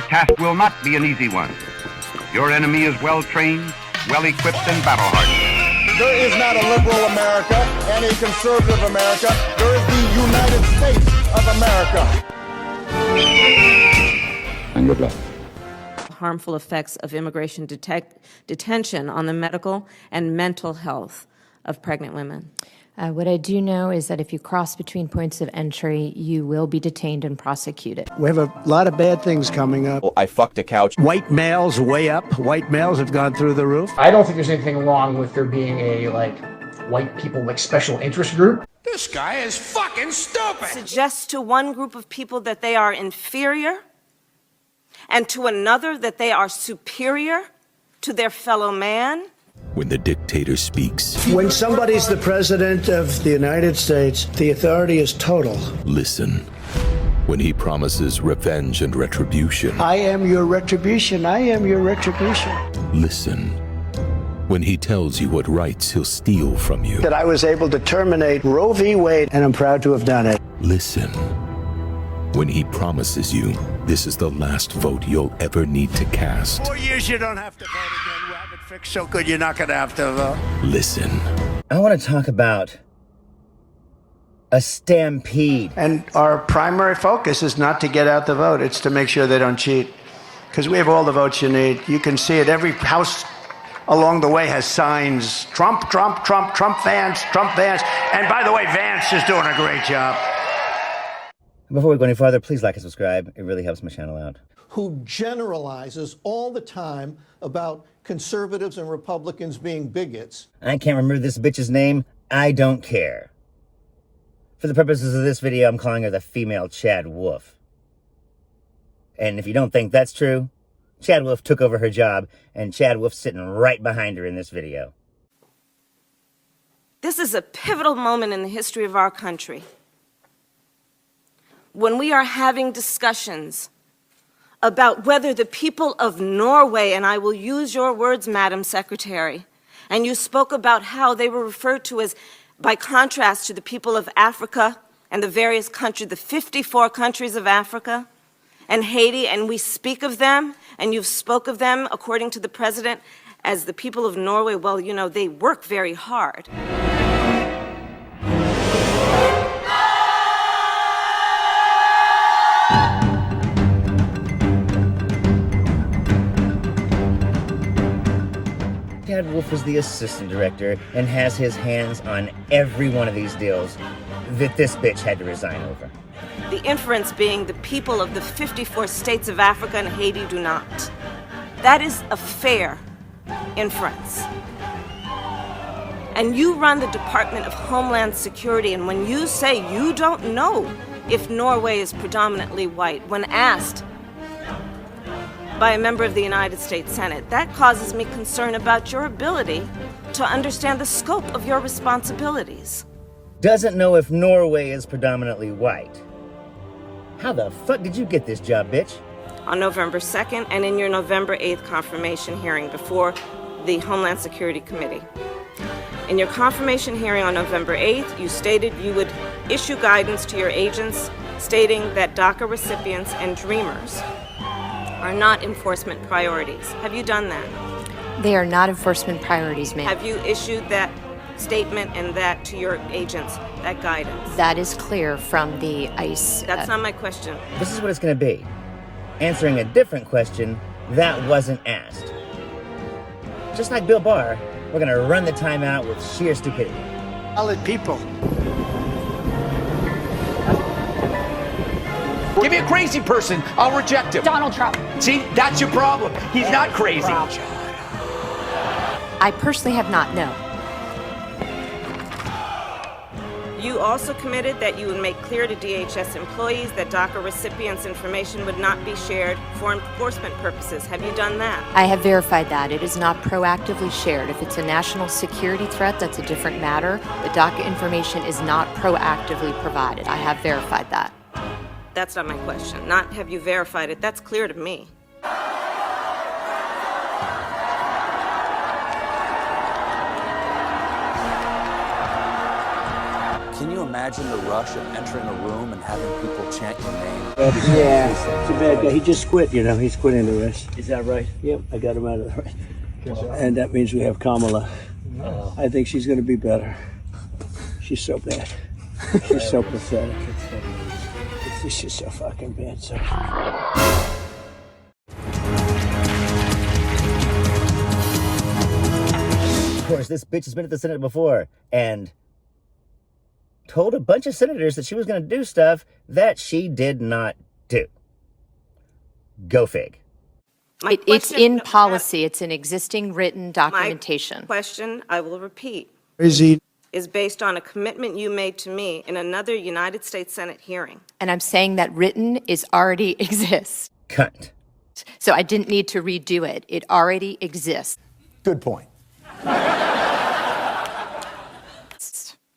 Your task will not be an easy one. Your enemy is well-trained, well-equipped, and battle-hardened. There is not a liberal America and a conservative America. There is the United States of America. And good luck. Harmful effects of immigration detention on the medical and mental health of pregnant women. What I do know is that if you cross between points of entry, you will be detained and prosecuted. We have a lot of bad things coming up. I fucked a couch. White males way up. White males have gone through the roof. I don't think there's anything wrong with there being a, white people, special interest group. This guy is fucking stupid. Suggests to one group of people that they are inferior and to another that they are superior to their fellow man. When the dictator speaks. When somebody's the president of the United States, the authority is total. Listen. When he promises revenge and retribution. I am your retribution. I am your retribution. Listen. When he tells you what rights he'll steal from you. That I was able to terminate Roe v. Wade, and I'm proud to have done it. Listen. When he promises you this is the last vote you'll ever need to cast. 4 years you don't have to vote again. We have it fixed so good you're not going to have to vote. Listen. I want to talk about a stampede. And our primary focus is not to get out the vote. It's to make sure they don't cheat. Because we have all the votes you need. You can see it. Every house along the way has signs. Trump, Trump, Trump, Trump Vance, Trump Vance. And by the way, Vance is doing a great job. Before we go any farther, please like and subscribe. It really helps my channel out. Who generalizes all the time about conservatives and Republicans being bigots. I can't remember this bitch's name. I don't care. For the purposes of this video, I'm calling her the female Chad Wolf. And if you don't think that's true, Chad Wolf took over her job, and Chad Wolf's sitting right behind her in this video. This is a pivotal moment in the history of our country. When we are having discussions about whether the people of Norway, and I will use your words, Madam Secretary, and you spoke about how they were referred to as, by contrast to the people of Africa and the various countries, the 54 countries of Africa, and Haiti, and we speak of them, and you've spoke of them, according to the president, as the people of Norway. Well, you know, they work very hard. Chad Wolf is the assistant director and has his hands on every one of these deals that this bitch had to resign over. The inference being the people of the 54 states of Africa and Haiti do not. That is a fair inference. And you run the Department of Homeland Security, and when you say you don't know if Norway is predominantly white, when asked by a member of the United States Senate, that causes me concern about your ability to understand the scope of your responsibilities. Doesn't know if Norway is predominantly white. How the fuck did you get this job, bitch? On November 2nd and in your November 8th confirmation hearing before the Homeland Security Committee. In your confirmation hearing on November 8th, you stated you would issue guidance to your agents stating that DACA recipients and dreamers are not enforcement priorities. Have you done that? They are not enforcement priorities, ma'am. Have you issued that statement and that to your agents, that guidance? That is clear from the ICE. That's not my question. This is what it's going to be. Answering a different question that wasn't asked. Just like Bill Barr, we're going to run the timeout with sheer stupidity. Solid people. Give me a crazy person, I'll reject him. Donald Trump. See, that's your problem. He's not crazy. I personally have not, no. You also committed that you would make clear to DHS employees that DACA recipients' information would not be shared for enforcement purposes. Have you done that? I have verified that. It is not proactively shared. If it's a national security threat, that's a different matter. The DACA information is not proactively provided. I have verified that. That's not my question. Not have you verified it. That's clear to me. Can you imagine the rush of entering a room and having people chant your name? Yeah, it's a bad guy. He just quit, you know. He's quitting the race. Is that right? Yep, I got him out of the race. And that means we have Kamala. I think she's going to be better. She's so bad. She's so pathetic. It's just so fucking bad. So. Of course, this bitch has been at the Senate before and told a bunch of senators that she was going to do stuff that she did not do. Go fig. It's in policy. It's an existing written documentation. My question, I will repeat, Crazy. is based on a commitment you made to me in another United States Senate hearing. And I'm saying that written is already exists. Cunt. So I didn't need to redo it. It already exists. Good point.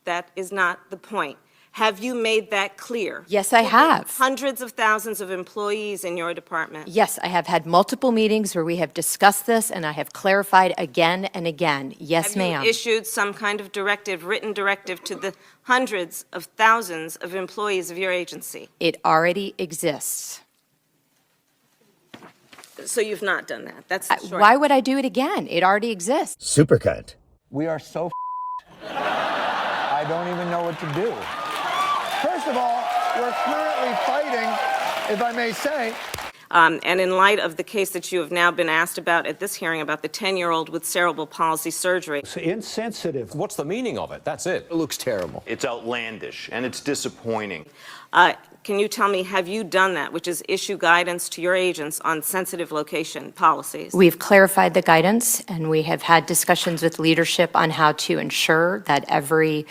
That is not the point. Have you made that clear? Yes, I have. Hundreds of thousands of employees in your department. Yes, I have had multiple meetings where we have discussed this, and I have clarified again and again. Yes, ma'am. Have you issued some kind of directive, written directive, to the hundreds of thousands of employees of your agency? It already exists. So you've not done that. That's the short. Why would I do it again? It already exists. Super cunt. We are so I don't even know what to do. First of all, we're currently fighting, if I may say. And in light of the case that you have now been asked about at this hearing about the 10-year-old with cerebral palsy surgery. It's insensitive. What's the meaning of it? That's it. It looks terrible. It's outlandish, and it's disappointing. Can you tell me, have you done that, which is issue guidance to your agents on sensitive location policies? We've clarified the guidance, and we have had discussions with leadership on how to ensure that every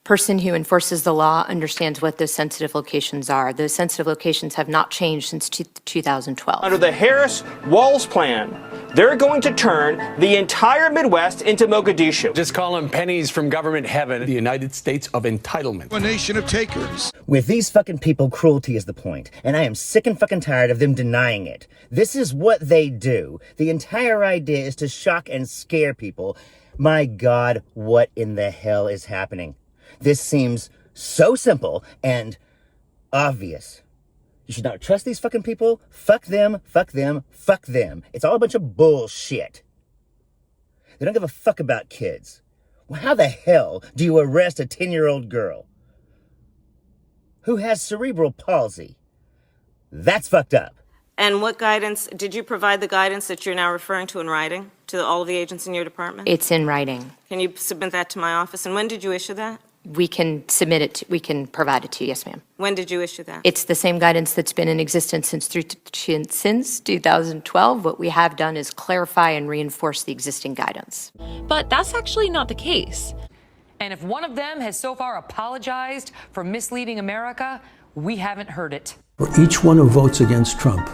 person who enforces the law understands what those sensitive locations are. Those sensitive locations have not changed since 2012. Under the Harris-Walz plan, they're going to turn the entire Midwest into Mogadishu. Just call them pennies from government heaven. The United States of entitlement. A nation of takers. With these fucking people, cruelty is the point, and I am sick and fucking tired of them denying it. This is what they do. The entire idea is to shock and scare people. My God, what in the hell is happening? This seems so simple and obvious. You should not trust these fucking people. Fuck them, fuck them, fuck them. It's all a bunch of bullshit. They don't give a fuck about kids. Well, how the hell do you arrest a 10-year-old girl who has cerebral palsy? That's fucked up. And what guidance, did you provide the guidance that you're now referring to in writing to all of the agents in your department? It's in writing. Can you submit that to my office? And when did you issue that? We can submit it, we can provide it to you, yes, ma'am. When did you issue that? It's the same guidance that's been in existence since 2012. What we have done is clarify and reinforce the existing guidance. But that's actually not the case. And if one of them has so far apologized for misleading America, we haven't heard it. For each one who votes against Trump,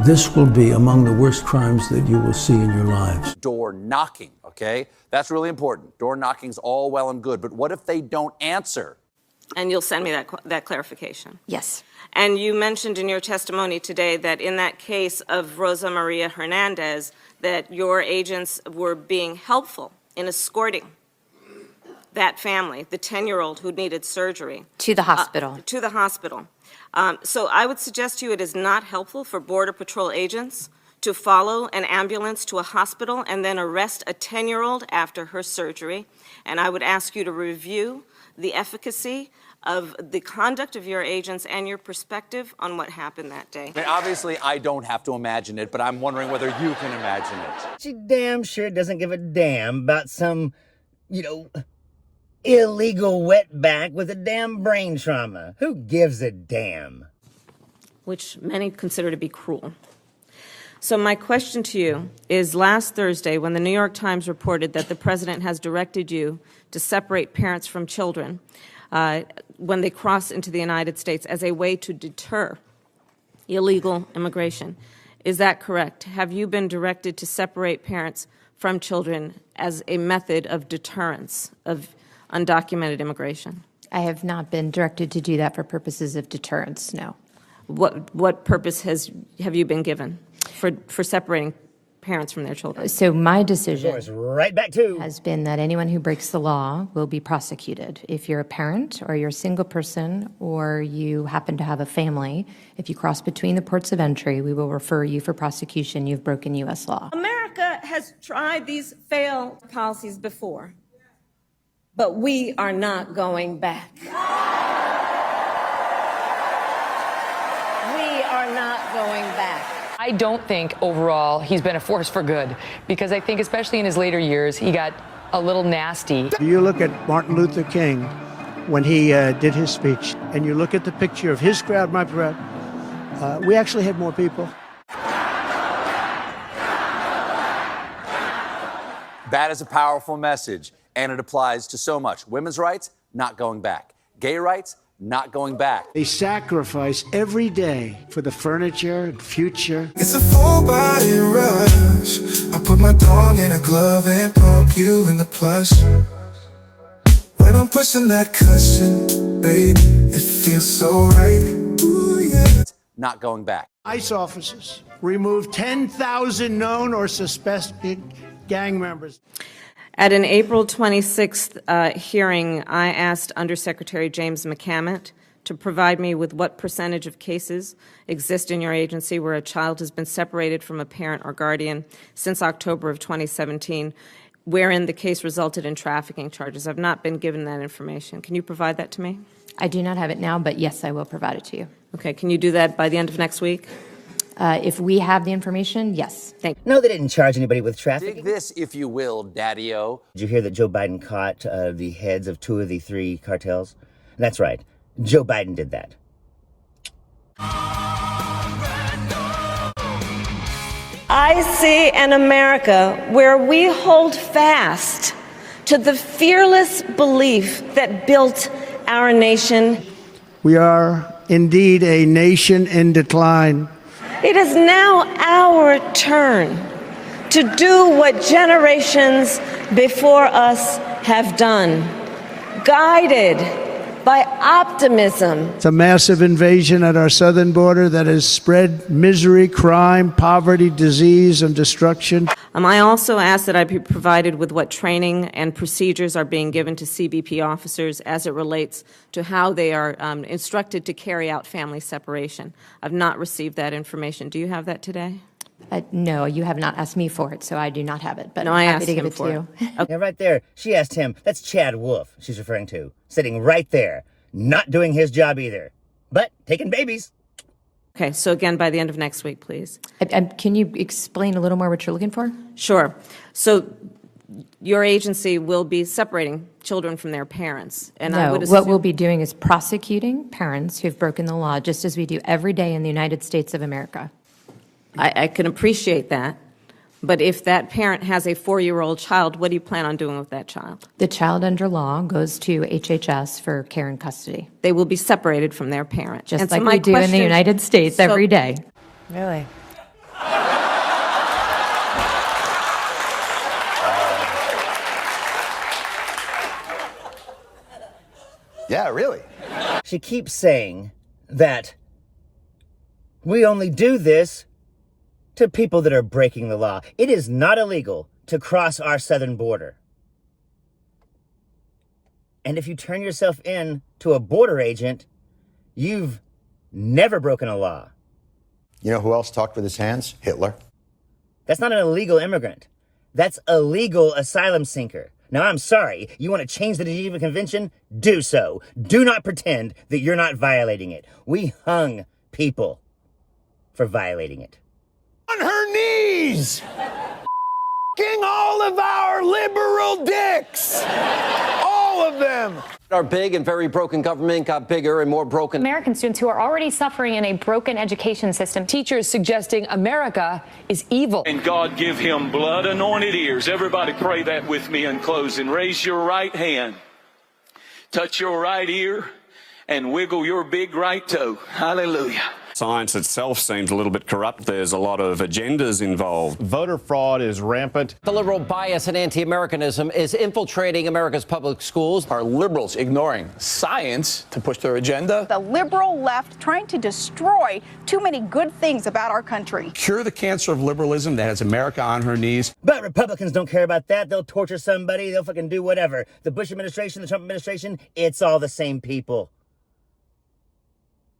this will be among the worst crimes that you will see in your lives. Door knocking, okay? That's really important. Door knocking's all well and good, but what if they don't answer? And you'll send me that clarification? Yes. And you mentioned in your testimony today that in that case of Rosa Maria Hernandez, that your agents were being helpful in escorting that family, the 10-year-old who needed surgery. To the hospital. To the hospital. So I would suggest to you it is not helpful for Border Patrol agents to follow an ambulance to a hospital and then arrest a 10-year-old after her surgery. And I would ask you to review the efficacy of the conduct of your agents and your perspective on what happened that day. I mean, obviously, I don't have to imagine it, but I'm wondering whether you can imagine it. She damn sure doesn't give a damn about some, illegal wetback with a damn brain trauma. Who gives a damn? Which many consider to be cruel. So my question to you is, last Thursday, when the New York Times reported that the president has directed you to separate parents from children when they cross into the United States as a way to deter illegal immigration, is that correct? Have you been directed to separate parents from children as a method of deterrence of undocumented immigration? I have not been directed to do that for purposes of deterrence, no. What purpose have you been given for separating parents from their children. So my decision right back to has been that anyone who breaks the law will be prosecuted. If you're a parent or you're a single person or you happen to have a family, if you cross between the ports of entry, we will refer you for prosecution. You've broken U.S. law. America has tried these failed policies before, but we are not going back. We are not going back. I don't think overall he's been a force for good, because I think especially in his later years, he got a little nasty. You look at Martin Luther King when he did his speech, and you look at the picture of his crowd, my crowd, we actually had more people. That is a powerful message, and it applies to so much. Women's rights, not going back. Gay rights, not going back. They sacrifice every day for the furniture and future. It's a full body rush. I put my dong in a glove and pump you in the plush. When I'm pushing that cushion, babe, it feels so right. Ooh, yeah. Not going back. ICE officers removed 10,000 known or suspected gang members. At an April 26th hearing, I asked Undersecretary James McCammett to provide me with what percentage of cases exist in your agency where a child has been separated from a parent or guardian since October of 2017, wherein the case resulted in trafficking charges. I've not been given that information. Can you provide that to me? I do not have it now, but yes, I will provide it to you. Okay, can you do that by the end of next week? If we have the information, yes. Thank you. No, they didn't charge anybody with trafficking. Dig this, if you will, Daddy-O. Did you hear that Joe Biden caught the heads of 2 of the 3 cartels? That's right. Joe Biden did that. I see an America where we hold fast to the fearless belief that built our nation. We are indeed a nation in decline. It is now our turn to do what generations before us have done, guided by optimism. It's a massive invasion at our southern border that has spread misery, crime, poverty, disease, and destruction. I also ask that I be provided with what training and procedures are being given to CBP officers as it relates to how they are instructed to carry out family separation. I've not received that information. Do you have that today? No, you have not asked me for it, so I do not have it. But no, I'm I happy asked to give him it for to you. Yeah, right there. She asked him. That's Chad Wolf she's referring to. Sitting right there. Not doing his job either. But taking babies. Okay, so again, by the end of next week, please. Can you explain a little more what you're looking for? Sure. So your agency will be separating children from their parents. And I would assume what we'll be doing is prosecuting parents who've broken the law, just as we do every day in the United States of America. I can appreciate that. But if that parent has a 4-year-old child, what do you plan on doing with that child? The child under law goes to HHS for care and custody. They will be separated from their parent. Just and like so my we do in the United States every day. Really? Yeah, really. She keeps saying that we only do this to people that are breaking the law. It is not illegal to cross our southern border. And if you turn yourself in to a border agent, you've never broken a law. You know who else talked with his hands? Hitler. That's not an illegal immigrant. That's a legal asylum seeker. Now, I'm sorry, you want to change the Geneva Convention? Do so. Do not pretend that you're not violating it. We hung people for violating it. On her knees! King all of our liberal dicks! All of them! Our big and very broken government got bigger and more broken. American students who are already suffering in a broken education system. Teachers suggesting America is evil. And God give him blood-anointed ears. Everybody pray that with me in closing. Raise your right hand. Touch your right ear and wiggle your big right toe. Hallelujah. Science itself seems a little bit corrupt. There's a lot of agendas involved. Voter fraud is rampant. The liberal bias and anti-Americanism is infiltrating America's public schools. Are liberals ignoring science to push their agenda? The liberal left trying to destroy too many good things about our country. Cure the cancer of liberalism that has America on her knees. But Republicans don't care about that. They'll torture somebody. They'll fucking do whatever. The Bush administration, the Trump administration, it's all the same people.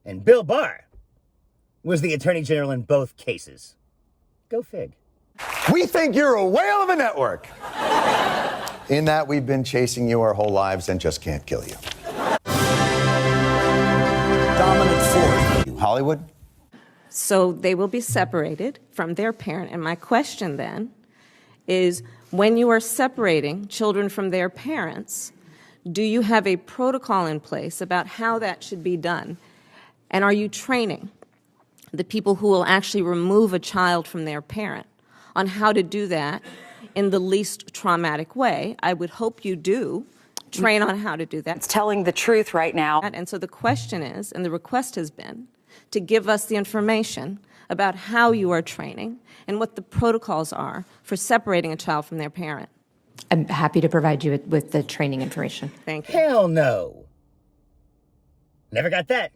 And Bill Barr was the attorney general in both cases. Go fig. We think you're a whale of a network. In that we've been chasing you our whole lives and just can't kill you. Dominant force. Hollywood? So they will be separated from their parent. And my question then is, when you are separating children from their parents, do you have a protocol in place about how that should be done? And are you training the people who will actually remove a child from their parent on how to do that in the least traumatic way? I would hope you do train on how to do that. It's telling the truth right now. And so the question is, and the request has been, to give us the information about how you are training and what the protocols are for separating a child from their parent. I'm happy to provide you with the training information. Thank you. Hell no. Never got that.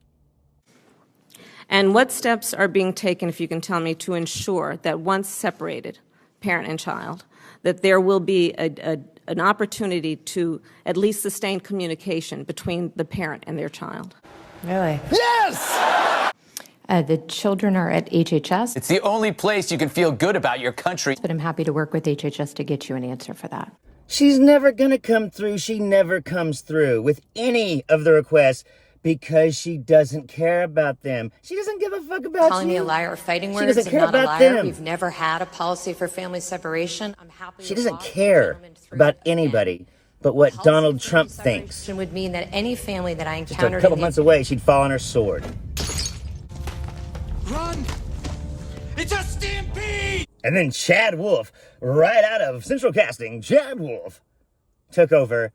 And what steps are being taken, if you can tell me, to ensure that once separated, parent and child, that there will be an opportunity to at least sustain communication between the parent and their child? Really? Yes! The children are at HHS. It's the only place you can feel good about your country. But I'm happy to work with HHS to get you an answer for that. She's never gonna come through. She never comes through with any of the requests because she doesn't care about them. She doesn't give a fuck about Calling you. me a liar or fighting She words doesn't and care not a about liar. them. We've never had a policy for family separation. I'm happy. She doesn't care about anybody but what Donald Trump thinks. Would mean that any family that I Just encountered a couple months away, she'd fall on her sword. Run! It's a stampede! And then Chad Wolf, right out of Central Casting, Chad Wolf, took over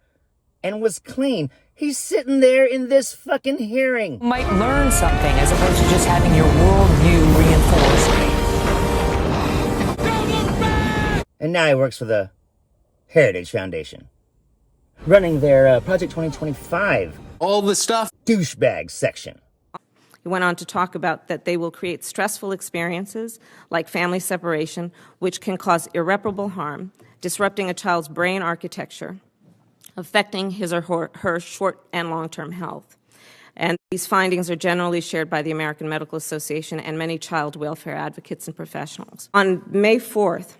and was clean. He's sitting there in this fucking hearing. Might learn something as opposed to just having your worldview reinforced. And now he works for the Heritage Foundation, running their Project 2025. All the stuff. Douchebag section. He went on to talk about that they will create stressful experiences like family separation, which can cause irreparable harm, disrupting a child's brain architecture, affecting his or her short and long-term health. And these findings are generally shared by the American Medical Association and many child welfare advocates and professionals. On May 4th,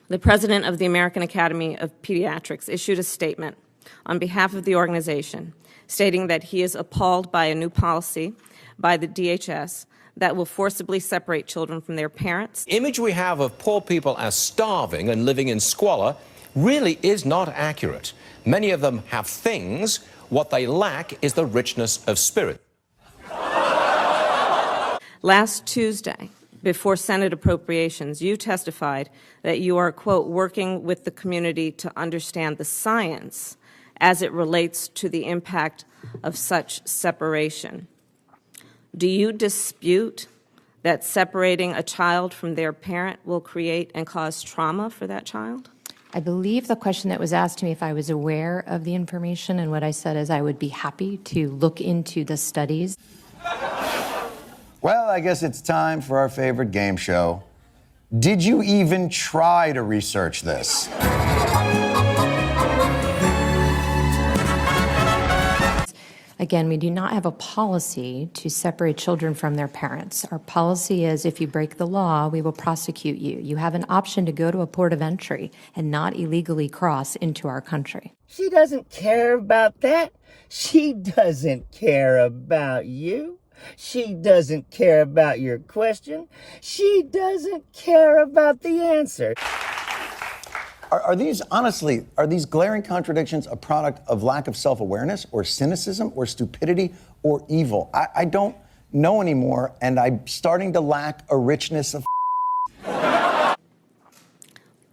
the president of the American Academy of Pediatrics issued a statement on behalf of the organization stating that he is appalled by a new policy by the DHS that will forcibly separate children from their parents. The image we have of poor people as starving and living in squalor really is not accurate. Many of them have things. What they lack is the richness of spirit. Last Tuesday, before Senate appropriations, you testified that you are, quote, working with the community to understand the science as it relates to the impact of such separation. Do you dispute that separating a child from their parent will create and cause trauma for that child? I believe the question that was asked to me if I was aware of the information, and what I said is I would be happy to look into the studies. Well, I guess it's time for our favorite game show. Did you even try to research this? Again, we do not have a policy to separate children from their parents. Our policy is if you break the law, we will prosecute you. You have an option to go to a port of entry and not illegally cross into our country. She doesn't care about that. She doesn't care about you. She doesn't care about your question. She doesn't care about the answer. Are these, honestly, are these glaring contradictions a product of lack of self-awareness or cynicism or stupidity or evil? I don't know anymore, and I'm starting to lack a richness of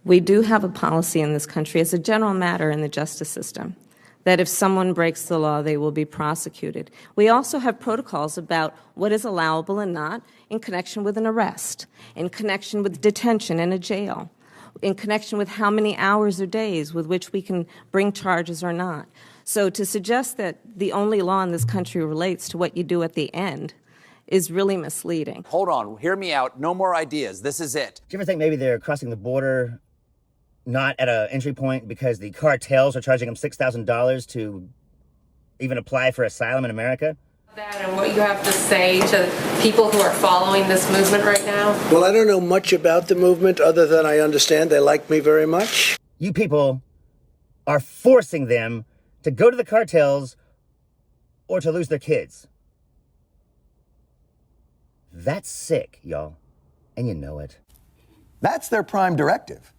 We do have a policy in this country as a general matter in the justice system that if someone breaks the law, they will be prosecuted. We also have protocols about what is allowable and not in connection with an arrest, in connection with detention in a jail, in connection with how many hours or days with which we can bring charges or not. So to suggest that the only law in this country relates to what you do at the end is really misleading. Hold on, hear me out. No more ideas. This is it. Do you ever think maybe they're crossing the border not at an entry point because the cartels are charging them $6,000 to even apply for asylum in America? That and what you have to say to people who are following this movement right now? Well, I don't know much about the movement other than I understand they like me very much. You people are forcing them to go to the cartels or to lose their kids. That's sick, y'all. And you know it. That's their prime directive.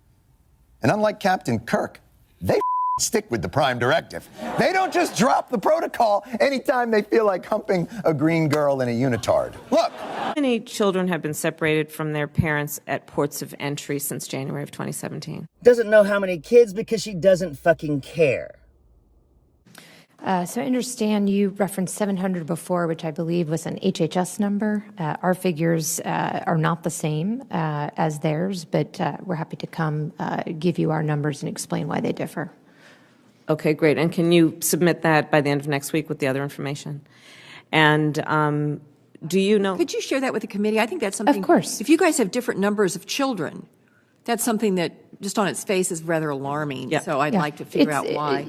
And unlike Captain Kirk, they stick with the prime directive. They don't just drop the protocol anytime they feel like humping a green girl in a unitard. Look. Many children have been separated from their parents at ports of entry since January of 2017. Doesn't know how many kids because she doesn't fucking care. So I understand you referenced 700 before, which I believe was an HHS number. Our figures are not the same as theirs, but we're happy to come give you our numbers and explain why they differ. Okay, great. And can you submit that by the end of next week with the other information? And do you know? Could you share that with the committee? I think that's something. Of course. If you guys have different numbers of children, that's something that just on its face is rather alarming. Yeah. So I'd like to figure out why.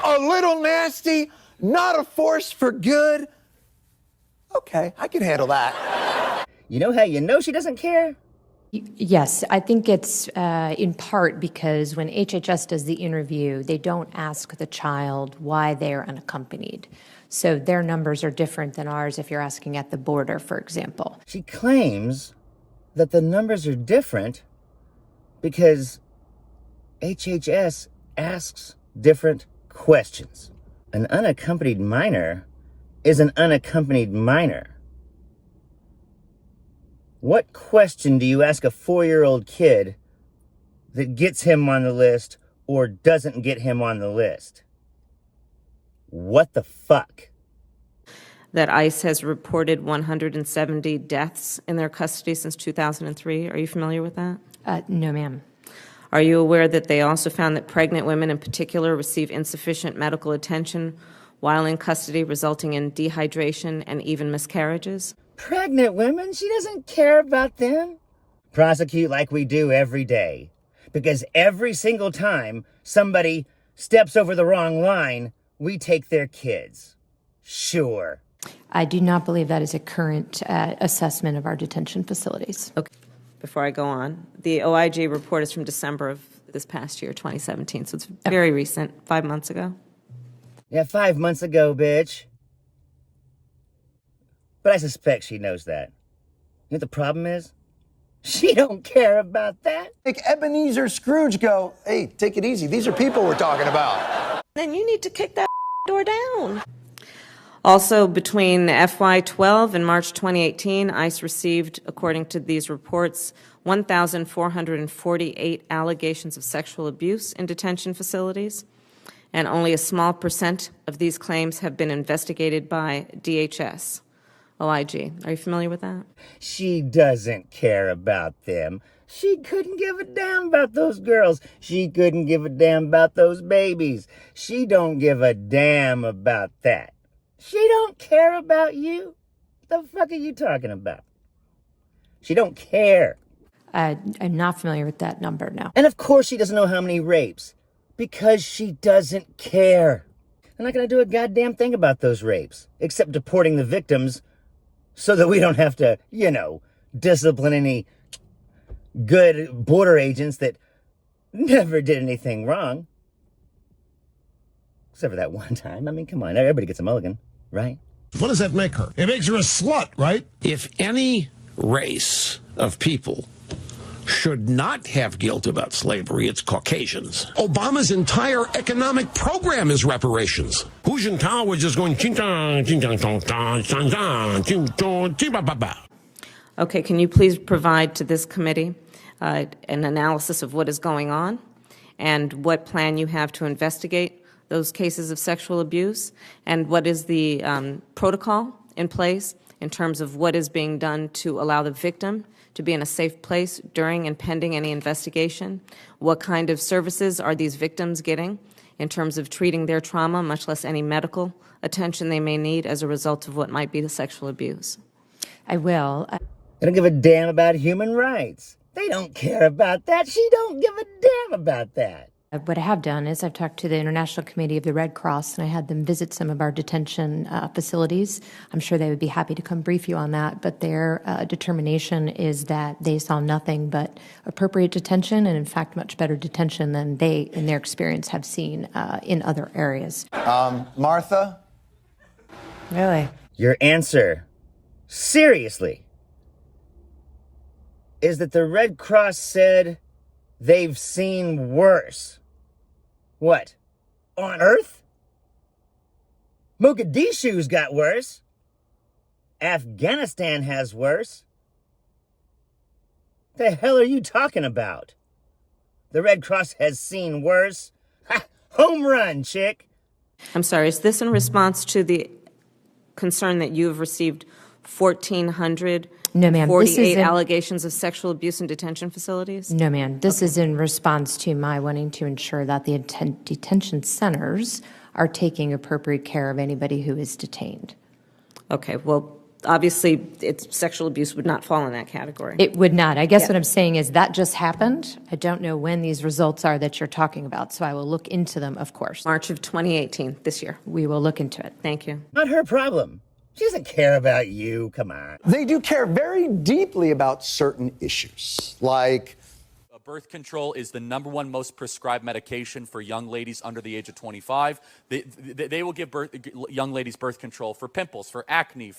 A little nasty, not a force for good. Okay, I can handle that. You know how you know she doesn't care? Yes, I think it's in part because when HHS does the interview, they don't ask the child why they are unaccompanied. So their numbers are different than ours if you're asking at the border, for example. She claims that the numbers are different because HHS asks different questions. An unaccompanied minor is an unaccompanied minor. What question do you ask a 4-year-old kid that gets him on the list or doesn't get him on the list? What the fuck? That ICE has reported 170 deaths in their custody since 2003. Are you familiar with that? No, ma'am. Are you aware that they also found that pregnant women in particular receive insufficient medical attention while in custody, resulting in dehydration and even miscarriages? Pregnant women? She doesn't care about them. Prosecute like we do every day. Because every single time somebody steps over the wrong line, we take their kids. Sure. I do not believe that is a current assessment of our detention facilities. Okay. Before I go on, the OIG report is from December of this past year, 2017, so it's very recent, 5 months ago. Yeah, 5 months ago, bitch. But I suspect she knows that. You know what the problem is? She don't care about that. Make Ebenezer Scrooge go, hey, take it easy. These are people we're talking about. Then you need to kick that door down. Also, between FY12 and March 2018, ICE received, according to these reports, 1,448 allegations of sexual abuse in detention facilities, and only a small percent of these claims have been investigated by DHS. OIG. Are you familiar with that? She doesn't care about them. She couldn't give a damn about those girls. She couldn't give a damn about those babies. She don't give a damn about that. She don't care about you. What the fuck are you talking about? She don't care. I'm not familiar with that number, no. And of course she doesn't know how many rapes. Because she doesn't care. They're not going to do a goddamn thing about those rapes. Except deporting the victims so that we don't have to, you know, discipline any good border agents that never did anything wrong. Except for that one time. I mean, come on, everybody gets a mulligan, right? What does that make her? It makes her a slut, right? If any race of people should not have guilt about slavery, it's Caucasians. Obama's entire economic program is reparations. Hu Jintao was just going Okay, can you please provide to this committee an analysis of what is going on and what plan you have to investigate those cases of sexual abuse, and what is the protocol in place in terms of what is being done to allow the victim to be in a safe place during and pending any investigation. What kind of services are these victims getting in terms of treating their trauma, much less any medical attention they may need as a result of what might be the sexual abuse? I will. They don't give a damn about human rights. They don't care about that. She don't give a damn about that. What I have done is I've talked to the International Committee of the Red Cross, and I had them visit some of our detention facilities. I'm sure they would be happy to come brief you on that, but their determination is that they saw nothing but appropriate detention, and in fact, much better detention than they, in their experience, have seen in other areas. Martha? Really? Your answer, seriously, is that the Red Cross said they've seen worse. What? On Earth? Mogadishu's got worse. Afghanistan has worse. The hell are you talking about? The Red Cross has seen worse. Ha! Home run, chick. I'm sorry, is this in response to the concern that you have received 1,400 No, ma'am. This is 48 in- allegations of sexual abuse in detention facilities? No, ma'am. This is in response to my wanting to ensure that the detention centers are taking appropriate care of anybody who is detained. Okay, well, obviously, sexual abuse would not fall in that category. It would not. I guess Yeah. what I'm saying is that just happened. I don't know when these results are that you're talking about, so I will look into them, of course. March of 2018, this year. We will look into it. Thank you. Not her problem. She doesn't care about you. Come on. They do care very deeply about certain issues, like Birth control is the #1 most prescribed medication for young ladies under the age of 25. They will give young ladies birth control for pimples, for acne,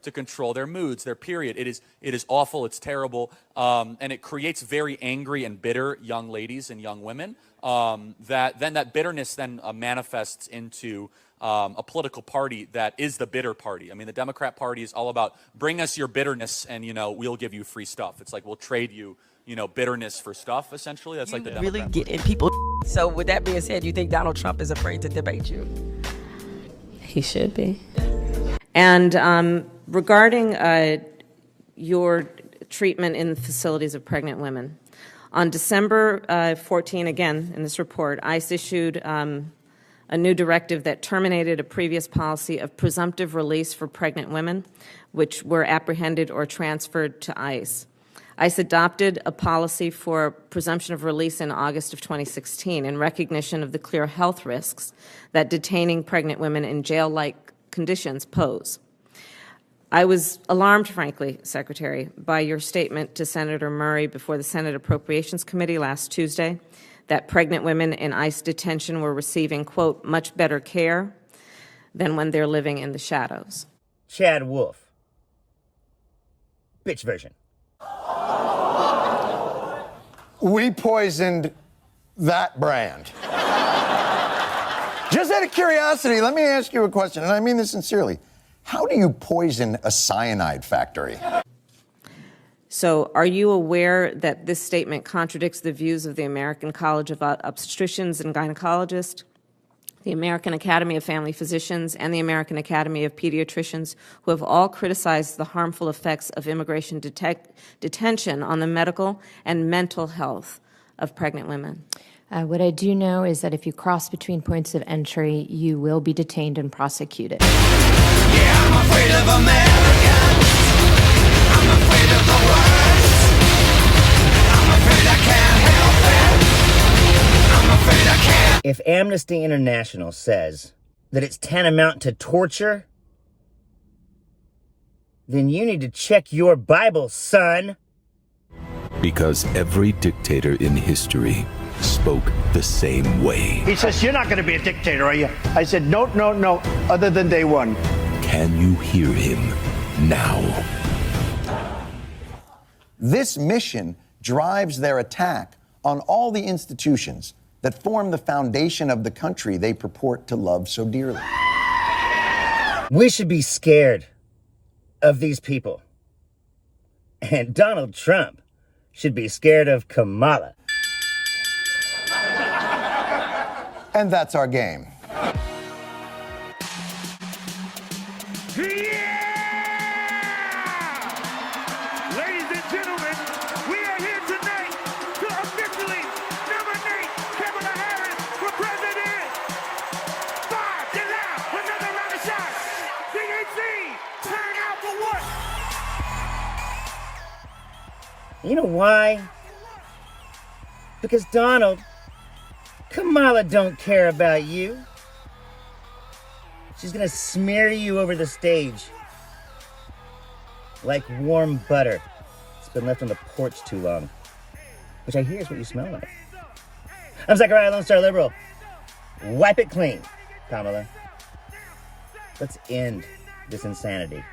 to control their moods, their period. It is awful. It's terrible, and it creates very angry and bitter young ladies and young women. That bitterness then manifests into a political party that is the bitter party. I mean, the Democrat Party is all about bring us your bitterness, and we'll give you free stuff. It's like we'll trade you. Bitterness for stuff, essentially. That's like the Democrat. Really get in people. So with that being said, you think Donald Trump is afraid to debate you? He should be. And regarding your treatment in the facilities of pregnant women, on December 14, again, in this report, ICE issued a new directive that terminated a previous policy of presumptive release for pregnant women, which were apprehended or transferred to ICE. ICE adopted a policy for presumption of release in August of 2016 in recognition of the clear health risks that detaining pregnant women in jail-like conditions pose. I was alarmed, frankly, Secretary, by your statement to Senator Murray before the Senate Appropriations Committee last Tuesday that pregnant women in ICE detention were receiving, quote, much better care than when they're living in the shadows. Chad Wolf. Bitch version. we poisoned that brand. Just out of curiosity, let me ask you a question, and I mean this sincerely. How do you poison a cyanide factory? So are you aware that this statement contradicts the views of the American College of Obstetricians and Gynecologists, the American Academy of Family Physicians, and the American Academy of Pediatricians, who have all criticized the harmful effects of immigration detention on the medical and mental health of pregnant women? What I do know is that if you cross between points of entry, you will be detained and prosecuted. Yeah, I'm afraid of Americans. I'm afraid of the worst. I'm afraid I can't help it. I'm afraid I can't. If Amnesty International says that it's tantamount to torture, then you need to check your Bible, son. Because every dictator in history spoke the same way. He says, you're not going to be a dictator, are you? I said, no, other than day one. Can you hear him now? This mission drives their attack on all the institutions that form the foundation of the country they purport to love so dearly. We should be scared of these people. And Donald Trump should be scared of Kamala. And that's our game. Ladies and gentlemen, we are here tonight to officially nominate Kamala Harris for president. 5 July, another round of shots. DHC, turn out for what? You know why? Because Donald, Kamala don't care about you. She's gonna smear you over the stage like warm butter. It's been left on the porch too long, which I hear is what you smell like. I'm Zachariah, Lone Star Liberal. Wipe it clean, Kamala. Let's end this insanity.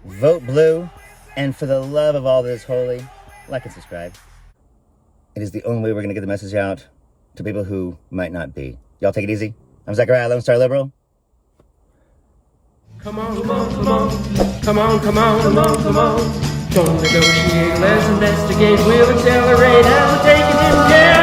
Vote blue, and for the love of all that is holy, like and subscribe. It is the only way we're gonna get the message out to people who might not be. Y'all take it easy. I'm Zachariah, Lone Star Liberal. Come on, come on, come on. Come on, come on, come on, come on. Don't negotiate, let's investigate. We'll accelerate as we're taking him down.